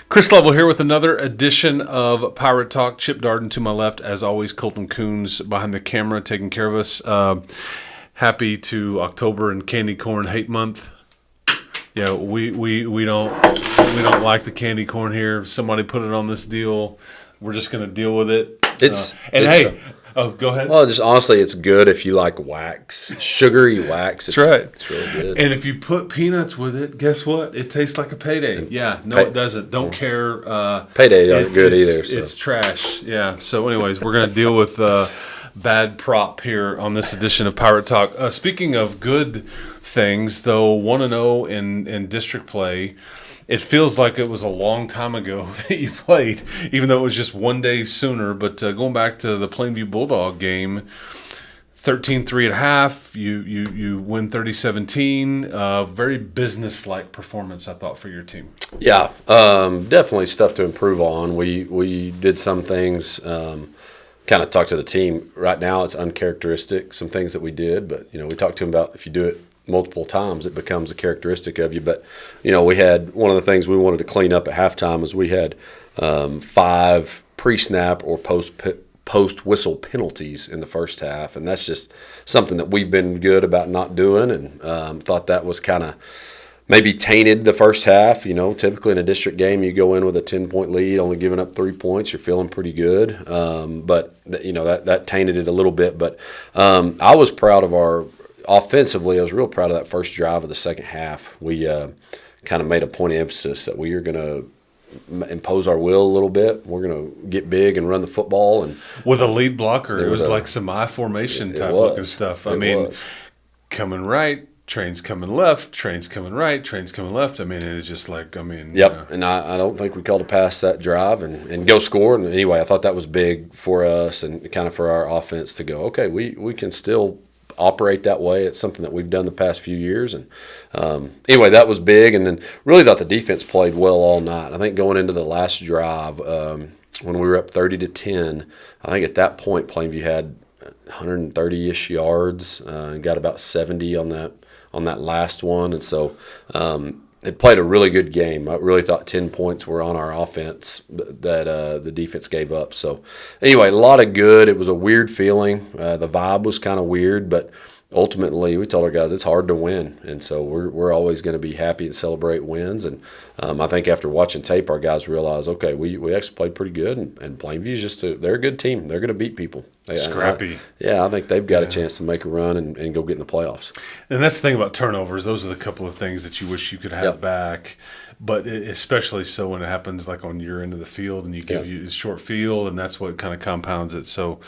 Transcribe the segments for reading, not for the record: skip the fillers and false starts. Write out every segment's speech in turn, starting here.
Chris Lovell here with another edition of Pirate Talk. Chip Darden to my left, as always. Colton Coons behind the camera, taking care of us. Happy to October and Candy Corn Hate Month. Yeah, we don't like the candy corn here. Somebody put it on this deal. We're just going to deal with it. Go ahead. Well, just honestly, it's good if you like wax, sugary wax. That's right. It's really good. And if you put peanuts with it, guess what? It tastes like a payday. Yeah, no, it doesn't. Don't care. Payday aren't good either. So. It's trash. Yeah. So, anyways, we're going to deal with bad prop here on this edition of Pirate Talk. Speaking of good things, though, 1-0 in district play. It feels like it was a long time ago that you played, even though it was just 1 day sooner. But going back to the Plainview Bulldog game, 13-3 at half, you win 30-17. Very business-like performance, I thought, for your team. Yeah, definitely stuff to improve on. We did some things, kind of talked to the team. Right now it's uncharacteristic, some things that we did. But, we talked to them about if you do it multiple times, it becomes a characteristic of you. But, we had one of the things we wanted to clean up at halftime is we had 5 pre-snap or post-whistle penalties in the first half. And that's just something that we've been good about not doing, and thought that was kind of maybe tainted the first half. Typically in a district game, you go in with a 10-point lead, only giving up 3 points. You're feeling pretty good. But, that tainted it a little bit. But I was proud of our offensively, I was real proud of that first drive of the second half. We kind of made a point of emphasis that we are going to impose our will a little bit. We're going to get big and run the football. And with a lead blocker, it was like some I formation type looking stuff. Coming right, trains coming left, trains coming right, trains coming left. It's just like, Yep, and I don't think we called a pass that drive and go score. And anyway, I thought that was big for us and kind of for our offense to go, okay, we can still operate that way. It's something that we've done the past few years. And anyway, that was big. And then really thought the defense played well all night. I think going into the last drive, when we were up 30-10, I think at that point Plainview had 130-ish yards and got about 70 on that last one. And so it played a really good game. I really thought 10 points were on our offense that the defense gave up. So anyway, a lot of good. It was a weird feeling. The vibe was kind of weird, but ultimately we told our guys it's hard to win. And so we're always going to be happy and celebrate wins. And I think after watching tape, our guys realized, okay, we actually played pretty good. And Plainview's they're a good team. They're going to beat people. Scrappy. I think they've got a chance to make a run and go get in the playoffs. And that's the thing about turnovers. Those are the couple of things that you wish you could have back. But especially so when it happens like on your end of the field and you give you a short field, and that's what kind of compounds it. So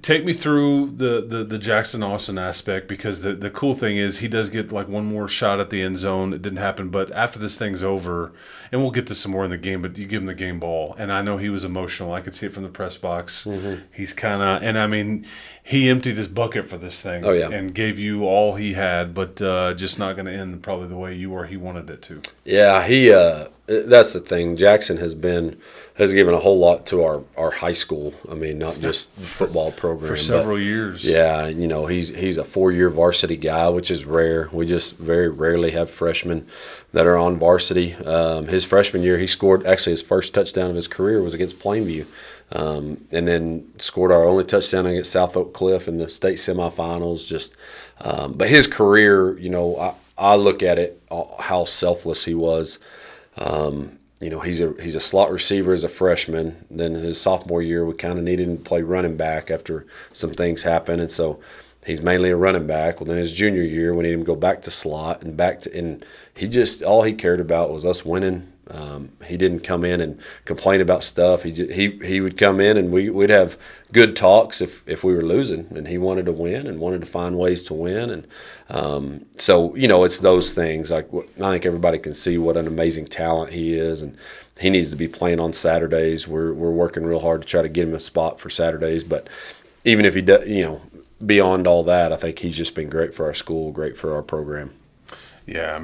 take me through the Jackson Austin aspect, because the cool thing is he does get like one more shot at the end zone. It didn't happen, but after this thing's over, and we'll get to some more in the game, but you give him the game ball. And I know he was emotional. I could see it from the press box. Mm-hmm. He's kind of – he emptied his bucket for this thing and gave you all he had, but just not going to end probably the way you or he wanted it to. Yeah, that's the thing. Jackson has given a whole lot to our high school. Not just the football program. For several years. Yeah, he's a 4-year varsity guy, which is rare. We just very rarely have freshmen that are on varsity. His freshman year, he scored actually his first touchdown of his career was against Plainview. And then scored our only touchdown against South Oak Cliff in the state semifinals. But his career, I look at it how selfless he was. He's a slot receiver as a freshman. Then his sophomore year, we kind of needed him to play running back after some things happened, and so he's mainly a running back. Well, then his junior year, we needed him to go back to slot and he just all he cared about was us winning. He didn't come in and complain about stuff. He would come in and we'd have good talks if we were losing, and he wanted to win and wanted to find ways to win. And so it's those things. Like I think everybody can see what an amazing talent he is, and he needs to be playing on Saturdays. We're working real hard to try to get him a spot for Saturdays. But even if he does, beyond all that, I think he's just been great for our school, great for our program. Yeah,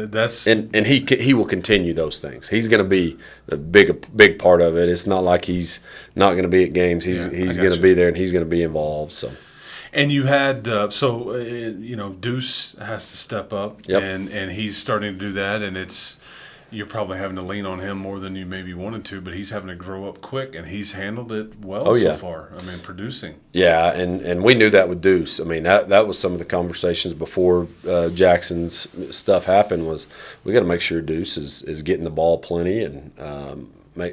that's and he will continue those things. He's going to be a big part of it. It's not like he's not going to be at games. He's going to be there and he's going to be involved. So, and you had Deuce has to step up, yep. and he's starting to do that, and it's you're probably having to lean on him more than you maybe wanted to, but he's having to grow up quick, and he's handled it well so far. I mean, producing. Yeah, and we knew that with Deuce. I mean, that was some of the conversations before Jackson's stuff happened was we got to make sure Deuce is getting the ball plenty and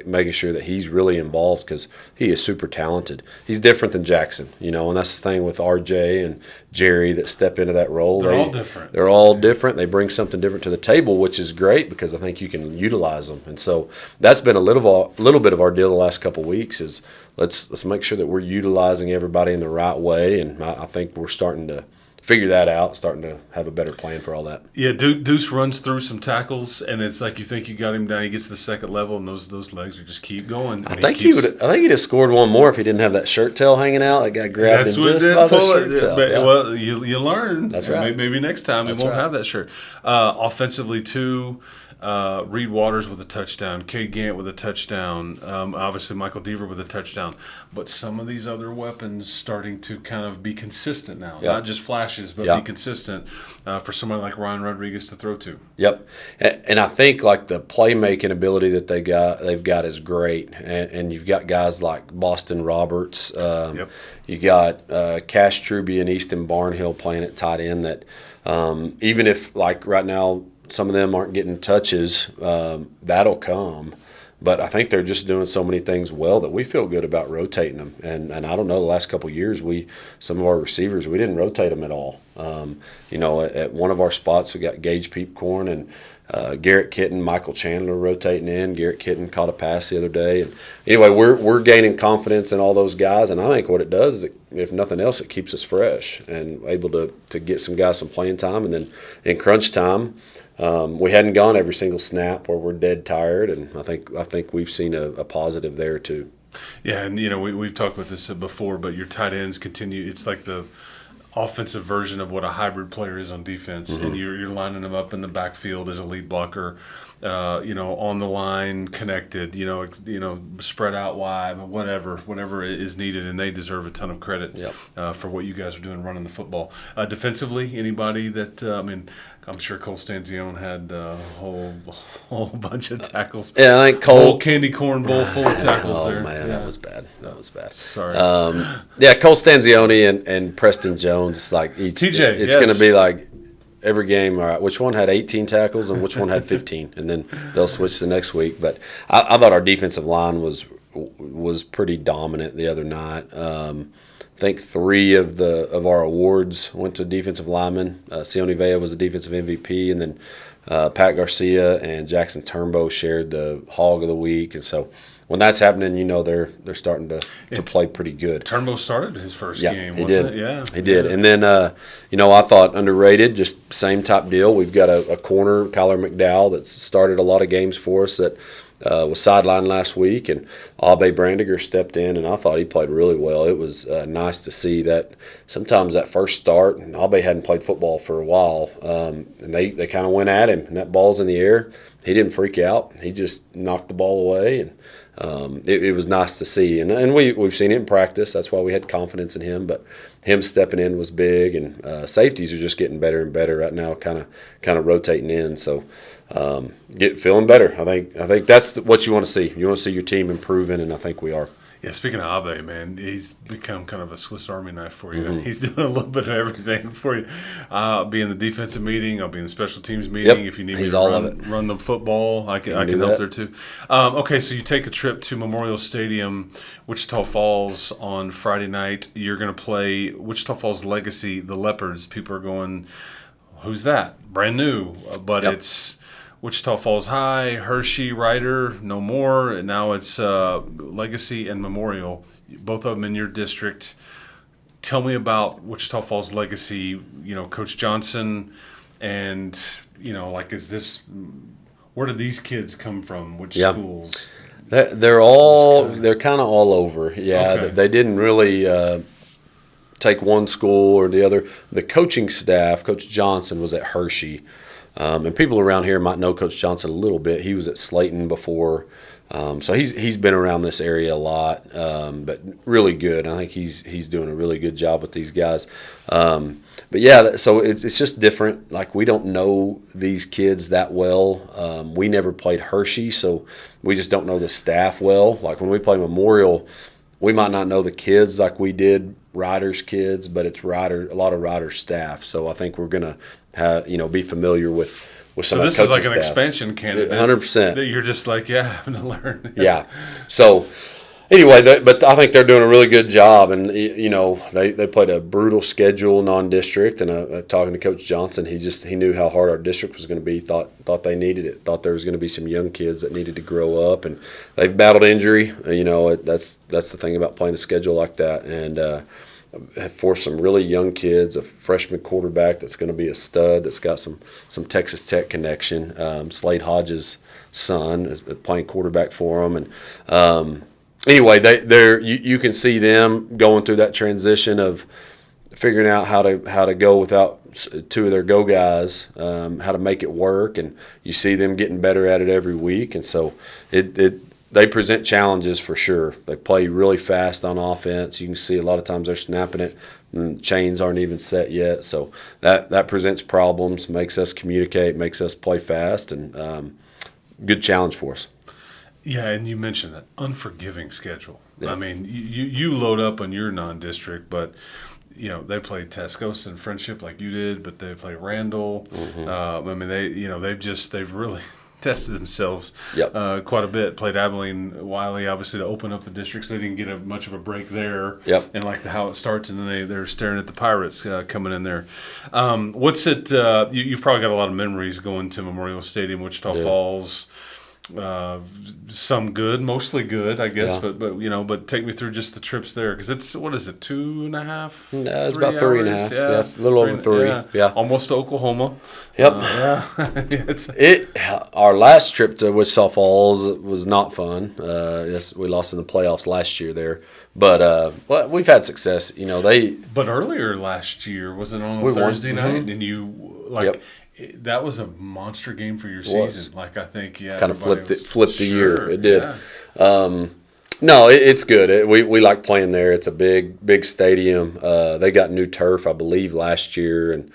making sure that he's really involved because he is super talented. He's different than Jackson, and that's the thing with RJ and Jerry that step into that role. They're all different. They're all different. They bring something different to the table, which is great because I think you can utilize them. And so that's been a little bit of our deal the last couple of weeks is let's make sure that we're utilizing everybody in the right way, and I think we're starting to figure that out, starting to have a better plan for all that. Yeah, Deuce runs through some tackles, and it's like you think you got him down. He gets to the second level, and those legs are just keep going. I think he'd have scored one more if he didn't have that shirt tail hanging out. That guy grabbed him just by the shirt tail. Well, you learn. That's right. Maybe next time he won't have that shirt. Offensively, too. Reed Waters with a touchdown, Cade Gant with a touchdown, obviously Michael Deaver with a touchdown. But some of these other weapons starting to kind of be consistent now. Not just flashes, but be consistent for somebody like Ryan Rodriguez to throw to. Yep. And I think like the playmaking ability that they've got is great. And you've got guys like Boston Roberts. You got Cash Truby and Easton Barnhill playing at tight end that even if like right now some of them aren't getting touches, that'll come. But I think they're just doing so many things well that we feel good about rotating them. And I don't know, the last couple of years, some of our receivers, we didn't rotate them at all. At one of our spots, we got Gage Peepcorn and Garrett Kitten, Michael Chandler rotating in. Garrett Kitten caught a pass the other day. And anyway, we're gaining confidence in all those guys. And I think what it does is, if nothing else, it keeps us fresh and able to get some guys some playing time. And then in crunch time, we hadn't gone every single snap where we're dead tired, and I think we've seen a positive there too. Yeah, and we've talked about this before, but your tight ends continue. It's like the offensive version of what a hybrid player is on defense, and you're lining them up in the backfield as a lead blocker, on the line, connected, spread out wide, whatever is needed, and they deserve a ton of credit for what you guys are doing running the football. Defensively, anybody that I'm sure Cole Stanzione had a whole bunch of tackles. Yeah, I think Cole whole candy corn bowl full of tackles there. Oh man, that was bad. Sorry. Cole Stanzione and Preston Jones. It's like TJ. It's going to be like every game. All right, which one had 18 tackles and which one had 15, and then they'll switch the next week. But I thought our defensive line was pretty dominant the other night. I think 3 of our awards went to defensive linemen. Sione Vea was the defensive MVP, and then Pat Garcia and Jackson Turnbow shared the Hog of the Week. And so when that's happening, they're starting to play pretty good. Turnbow started his first game, wasn't it? Yeah, he did. And then, I thought underrated, just same type deal. We've got a corner, Kyler McDowell, that's started a lot of games for us that was sidelined last week, and Abe Brandiger stepped in, and I thought he played really well. It was nice to see that sometimes that first start, and Abe hadn't played football for a while, and they kind of went at him, and that ball's in the air. He didn't freak out. He just knocked the ball away, and it was nice to see. And we've seen it in practice. That's why we had confidence in him, but him stepping in was big, and safeties are just getting better and better right now, kind of rotating in. So feeling better. I think that's what you want to see. You want to see your team improving, and I think we are. Yeah, speaking of Abe, man, he's become kind of a Swiss Army knife for you. Mm-hmm. He's doing a little bit of everything for you. I'll be in the defensive meeting. I'll be in the special teams meeting. Yep. If you need me to run the football, I can help there too. Okay, so you take a trip to Memorial Stadium, Wichita Falls on Friday night. You're going to play Wichita Falls Legacy, the Leopards. People are going, who's that? Brand new. But it's Wichita Falls High, Hershey, Ryder, no more. And now it's Legacy and Memorial, both of them in your district. Tell me about Wichita Falls Legacy, Coach Johnson, and, where did these kids come from? Which schools? They're kind of all over. Yeah, okay. They didn't really take one school or the other. The coaching staff, Coach Johnson was at Hershey. And people around here might know Coach Johnson a little bit. He was at Slayton before So he's been around this area a lot, but really good. I think he's doing a really good job with these guys. But yeah, so it's just different. Like, we don't know these kids that well. We never played Hershey, so we just don't know the staff well. Like, when we play Memorial, we might not know the kids like we did Riders' kids, but it's a lot of Riders' staff. So I think we're gonna be familiar with some of the coaching staff. So this is like an expansion candidate. 100%. That you're just like, having to learn. Yeah. So anyway, but I think they're doing a really good job, and they played a brutal schedule, non-district. And talking to Coach Johnson, he knew how hard our district was going to be. Thought they needed it. Thought there was going to be some young kids that needed to grow up, and they've battled injury. That's the thing about playing a schedule like that, and for some really young kids, a freshman quarterback that's going to be a stud, that's got some Texas Tech connection. Slade Hodges' son is playing quarterback for them, and anyway, you can see them going through that transition of figuring out how to go without two of their go guys, how to make it work, and you see them getting better at it every week, and so they present challenges for sure. They play really fast on offense. You can see a lot of times they're snapping it, and chains aren't even set yet, so that presents problems, makes us communicate, makes us play fast, and good challenge for us. Yeah, and you mentioned that unforgiving schedule. Yeah. I mean, you load up on your non-district, but they played Tascosa and Friendship like you did, but they play Randall. Mm-hmm. I mean, they've really tested themselves quite a bit. Played Abilene Wiley, obviously, to open up the districts. They didn't get much of a break there. Yep. And like how it starts, and then they're staring at the Pirates coming in there. What's it? You've probably got a lot of memories going to Memorial Stadium, Wichita Falls. Some good, mostly good, I guess. Yeah. But take me through just the trips there, because it's 2.5? No, it's about 3.5. Yeah, a little over 3. Yeah, almost to Oklahoma. Yep. Yeah. Our last trip to Wichita Falls was not fun. Yes, we lost in the playoffs last year there, but we've had success. But earlier last year, wasn't on a Thursday night, and you Yep. That was a monster game for your season. Like, I think, kind of flipped the year. It did. Yeah. No, it's good. We like playing there. It's a big stadium. They got new turf, I believe, last year, and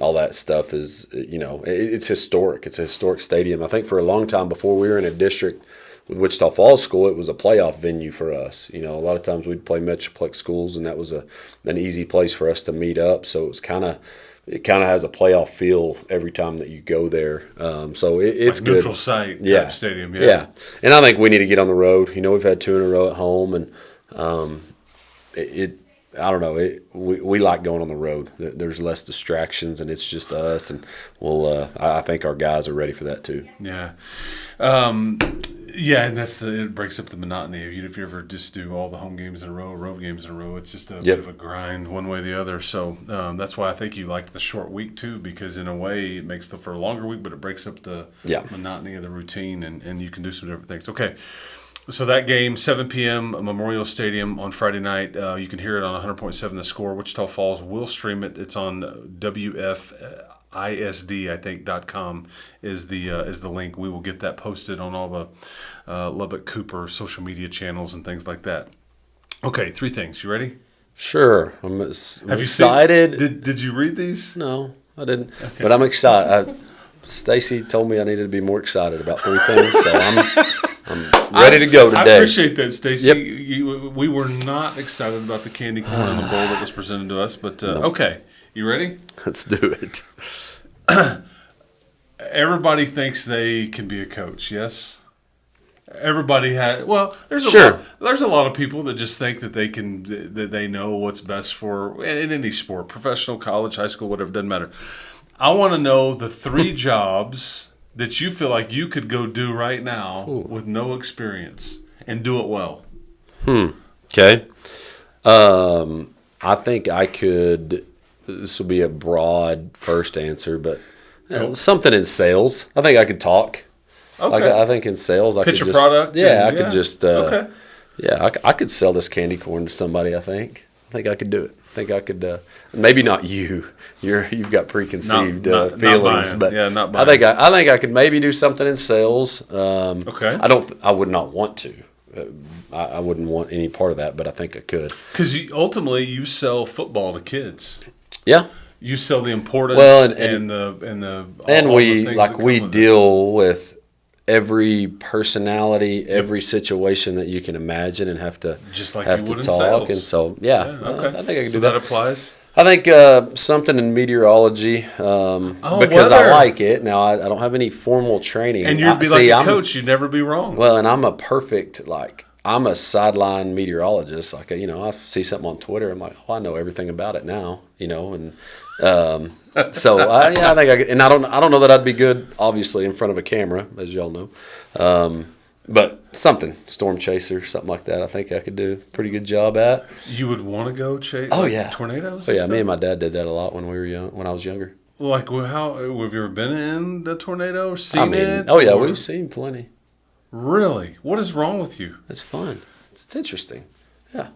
all that stuff is, it's historic. It's a historic stadium. I think for a long time before we were in a district with Wichita Falls School, it was a playoff venue for us. A lot of times we'd play Metroplex schools, and that was an easy place for us to meet up. So it kind of has a playoff feel every time that you go there. So it's like good. Neutral site type stadium. Yeah. And I think we need to get on the road. We've had 2 in a row at home, and I don't know. We like going on the road. There's less distractions, and it's just us. And I think our guys are ready for that too. Yeah. And it breaks up the monotony. If you ever just do all the home games in a row, road games in a row, it's just a bit of a grind one way or the other. So that's why I think you liked the short week too, because in a way it makes for a longer week, but it breaks up the monotony of the routine, and you can do some different things. Okay. So that game, 7 p.m., Memorial Stadium on Friday night. You can hear it on 100.7 The Score. Wichita Falls will stream it. It's on WFISD, I think, .com is the link. We will get that posted on all the Lubbock Cooper social media channels and things like that. Okay, 3 things. You ready? Sure. I'm excited. Did you read these? No, I didn't. Okay. But I'm excited. Stacy told me I needed to be more excited about 3 things, so I'm ready to go today. I appreciate that, Stacy. Yep. We were not excited about the candy corn in the bowl that was presented to us, but okay. You ready? Let's do it. Everybody thinks they can be a coach, yes? Everybody has. Well, there's a lot of people that just think that they know what's best for in any sport, professional, college, high school, whatever, doesn't matter. I want to know the 3 jobs that you feel like you could go do right now with no experience and do it well. Okay. I think I could. This will be a broad first answer, but something in sales. I think I could talk. Okay. I think in sales, I pitch could a product. Yeah, I could just. Okay. Yeah, I could sell this candy corn to somebody. I think think I could do it. I think I could. Maybe not you. You've got preconceived not feelings, buying. but Yeah, not I buying. think I could maybe do something in sales. Okay. I would not want to. I wouldn't want any part of that, but I think I could. Because ultimately, you sell football to kids. Yeah. You sell the importance and we deal with every personality, every situation that you can imagine, and have to just like have you to would in talk. sales. And so, Okay. I think I can so do that. That applies. I think something in meteorology because I weather. like it. Now I don't have any formal training, And you'd be like a coach. You'd never be wrong. Well, and I'm I'm a sideline meteorologist. Like, I see something on Twitter, I'm like, I know everything about it now. And so I think I could, and I don't know that I'd be good, obviously, in front of a camera, as y'all know. But something, storm chaser, something like that, I think I could do a pretty good job at. You would want to go chase tornadoes? Oh, yeah, me and my dad did that a lot when we were young, when I was younger. Like, how have you ever been in the tornado or seen it? Oh, yeah, we've seen plenty. Really? What is wrong with you? It's fun. It's interesting. Yeah.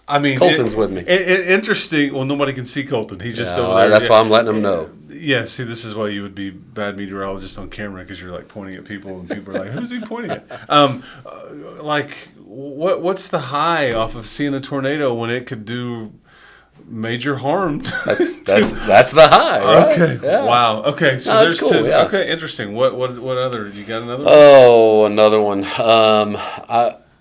I mean, Colton's with me. Interesting. Well, nobody can see Colton. He's just over there. That's why I'm letting him know. Yeah, see, this is why you would be bad meteorologist on camera, because you're like pointing at people, and people are like, "Who's he pointing at?" What's the high off of seeing a tornado when it could do major harm? That's the high. Right? Okay. Yeah. Wow. Okay. So that's there's cool. two. Yeah. Okay. Interesting. What other? You got another one? Oh, another one.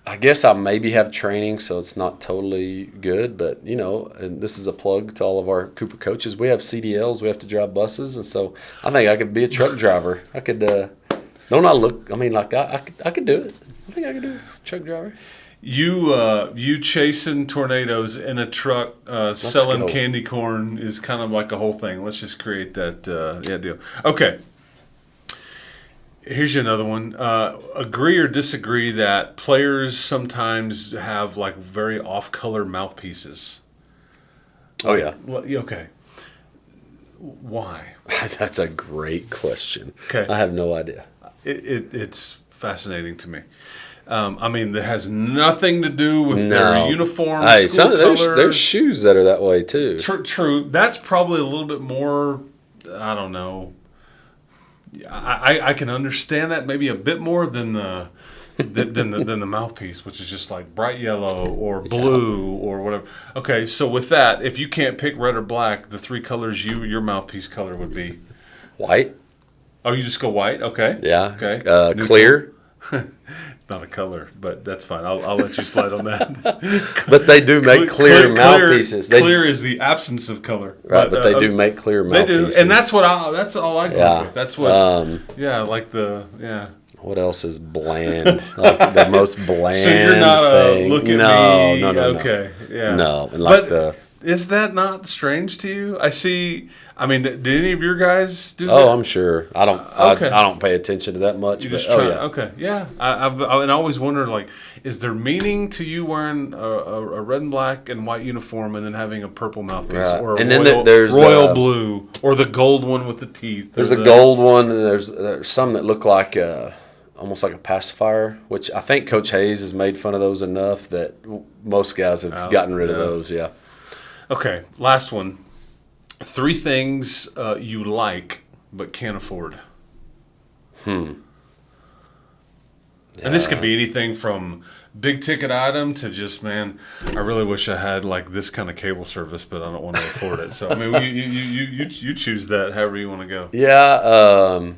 I guess I maybe have training, so it's not totally good, but and this is a plug to all of our Cooper coaches. We have CDLs, we have to drive buses, and so I think I could be a truck driver. I could. Don't I look? I mean, like I could do it. I think I could do it. Truck driver. You chasing tornadoes in a truck, selling go. candy corn is kind of like a whole thing. Let's just create that deal. Okay. Here's another one. Agree or disagree that players sometimes have like very off-color mouthpieces? Oh, yeah. Okay. Why? That's a great question. Okay. I have no idea. It's fascinating to me. I mean, that has nothing to do with their uniform. Hey, school there's shoes that are that way too. True. That's probably a little bit more. I don't know. I can understand that maybe a bit more than the than the mouthpiece, which is just like bright yellow or blue or whatever. Okay, so with that, if you can't pick red or black, the three colors your mouthpiece color would be white. Oh, you just go white? Okay. Yeah. Okay. Clear. Not a color, but that's fine. I'll let you slide on that. But they do make clear mouthpieces. Clear is the absence of color. Right, but they do make clear mouthpieces. They do, and that's all I go with. That's what. What else is bland? Like the most bland. So you're not thing. Look at me. No. Okay. Yeah. No, and like is that not strange to you? I see. I mean, did any of your guys do that? Oh, I'm sure. I don't. Okay. I don't pay attention to that much. You But, just try. yeah. Okay. Yeah. I always wonder, like, is there meaning to you wearing a red and black and white uniform and then having a purple mouthpiece, Right. or And royal, then there's royal blue, or the gold one with the teeth? There's the gold one, and there's some that look like almost like a pacifier, which I think Coach Hayes has made fun of those enough that most guys have gotten rid of those. Yeah. Okay. Last one. 3 things you like but can't afford. And this could be anything from big ticket item to just, man, I really wish I had like this kind of cable service, but I don't want to afford it. So I mean, you choose that however you want to go. Yeah.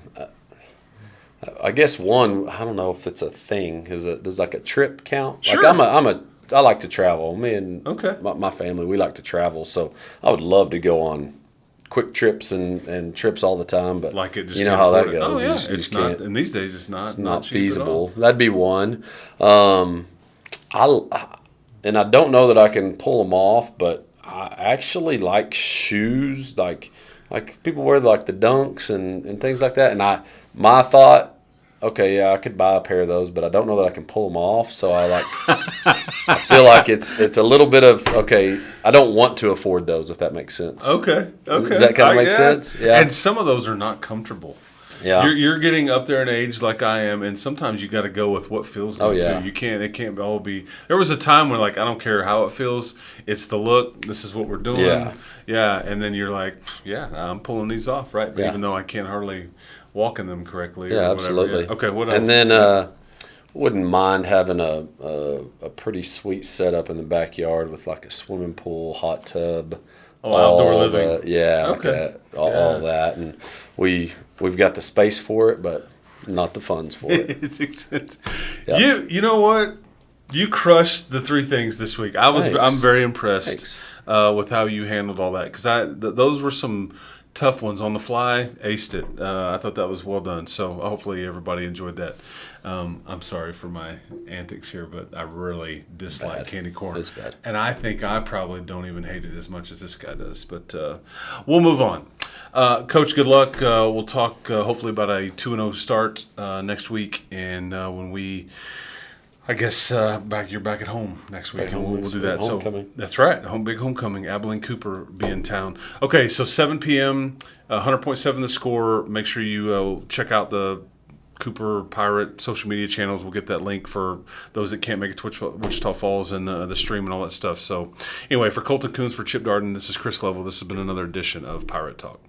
I guess one. I don't know if it's a thing. Does like a trip count? Sure. Like I like to travel. Me and Okay. my family, we like to travel. So I would love to go on quick trips and trips all the time. But Like it just you know can't how that afford it. goes. Oh, yeah. You just not, can't. and these days it's not cheap feasible. at all. That'd be one. And I don't know that I can pull them off, but I actually like shoes. Like people wear like the Dunks and things like that. And my thought. Okay, yeah, I could buy a pair of those, but I don't know that I can pull them off. So I feel like it's a little bit of, okay, I don't want to afford those, if that makes sense. Okay. Does that kind of make sense? Yeah. And some of those are not comfortable. Yeah. You're getting up there in age like I am, and sometimes you got to go with what feels good yeah. too. It can't all be. There was a time when, like, I don't care how it feels. It's the look. This is what we're doing. Yeah. And then you're like, yeah, I'm pulling these off, right? But even though I can't hardly walk in them correctly. Yeah, or absolutely. Yeah. Okay, what else? And then wouldn't mind having a pretty sweet setup in the backyard with like a swimming pool, hot tub. Oh, outdoor living. Okay. All that, and we've got the space for it, but not the funds for it. It's expensive. Yeah. You know what? You crushed the 3 things this week. I'm very impressed with how you handled all that, because those were some tough ones on the fly. Aced it. I thought that was well done. So hopefully everybody enjoyed that. I'm sorry for my antics here, but I really dislike candy corn. It's bad. And I think I probably don't even hate it as much as this guy does. But we'll move on. Coach, good luck. We'll talk hopefully about a 2-0 start next week. And when we... I guess you're back at home next week, and we'll do that. Homecoming. So that's right, big homecoming. Abilene Cooper be in town. Okay, so 7 p.m., 100.7 the score. Make sure you check out the Cooper Pirate social media channels. We'll get that link for those that can't make it to Wichita Falls and the stream and all that stuff. So anyway, for Colton Coons, for Chip Darden, this is Chris Lovell. This has been another edition of Pirate Talk.